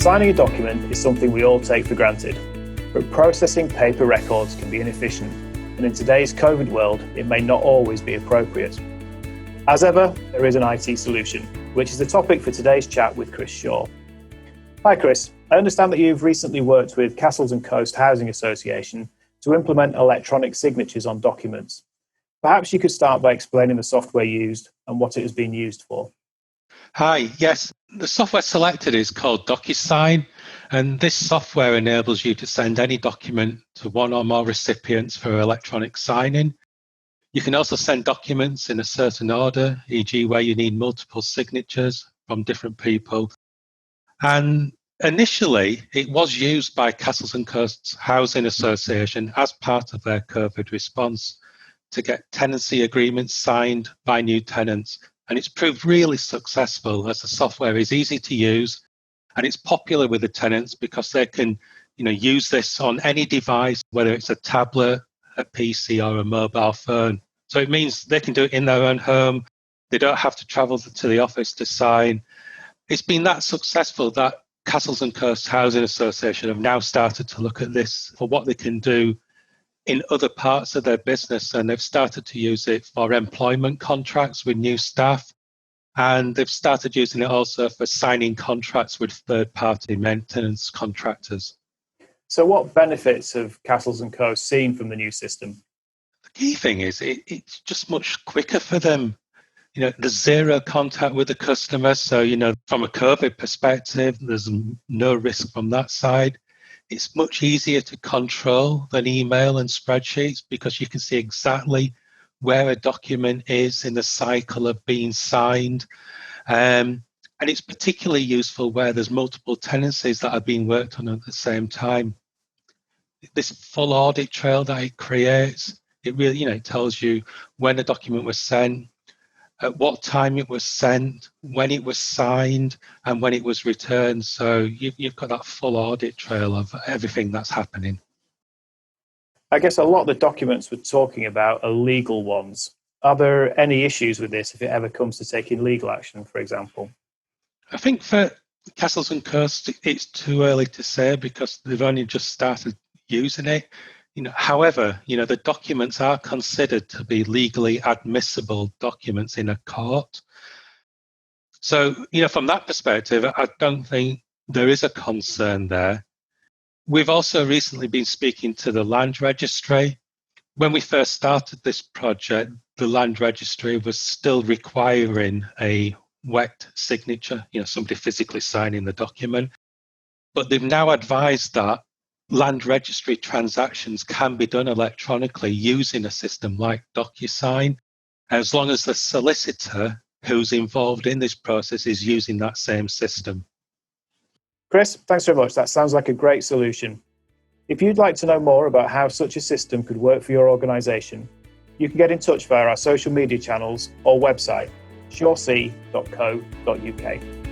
Signing a document is something we all take for granted, but processing paper records can be inefficient, and in today's COVID world, it may not always be appropriate. As ever, there is an IT solution, which is the topic for today's chat with Chris Shaw. Hi Chris, I understand that you've recently worked with Castles and Coast Housing Association to implement electronic signatures on documents. Perhaps you could start by explaining the software used and what it has been used for. Hi, yes. The software selected is called DocuSign, and this software enables you to send any document to one or more recipients for electronic signing. You can also send documents in a certain order, e.g. where you need multiple signatures from different people. And initially, it was used by Castles and Coasts Housing Association as part of their COVID response to get tenancy agreements signed by new tenants. And it's proved really successful as the software is easy to use and it's popular with the tenants because they can, use this on any device, whether it's a tablet, a PC or a mobile phone. So it means they can do it in their own home. They don't have to travel to the office to sign. It's been that successful that Castles and Coasts Housing Association have now started to look at this for what they can do in other parts of their business, and they've started to use it for employment contracts with new staff, and they've started using it also for signing contracts with third-party maintenance contractors. So what benefits have Castles and Coasts seen from the new system? The key thing is it's just much quicker for them. There's zero contact with the customer, so, from a COVID perspective, there's no risk from that side. It's much easier to control than email and spreadsheets because you can see exactly where a document is in the cycle of being signed. And it's particularly useful where there's multiple tenancies that are being worked on at the same time. This full audit trail that it creates, it really, it tells you when a document was sent, at what time it was sent, when it was signed, and when it was returned. So you've got that full audit trail of everything that's happening. I guess a lot of the documents we're talking about are legal ones. Are there any issues with this if it ever comes to taking legal action, for example? I think for Castles and Coasts, it's too early to say because they've only just started using it. However, the documents are considered to be legally admissible documents in a court. So, from that perspective, I don't think there is a concern there. We've also recently been speaking to the land registry. When we first started this project, the land registry was still requiring a wet signature, somebody physically signing the document. But they've now advised that land registry transactions can be done electronically using a system like DocuSign, as long as the solicitor who's involved in this process is using that same system. Chris, thanks very much. That sounds like a great solution. If you'd like to know more about how such a system could work for your organisation, you can get in touch via our social media channels or website, shawsea.co.uk.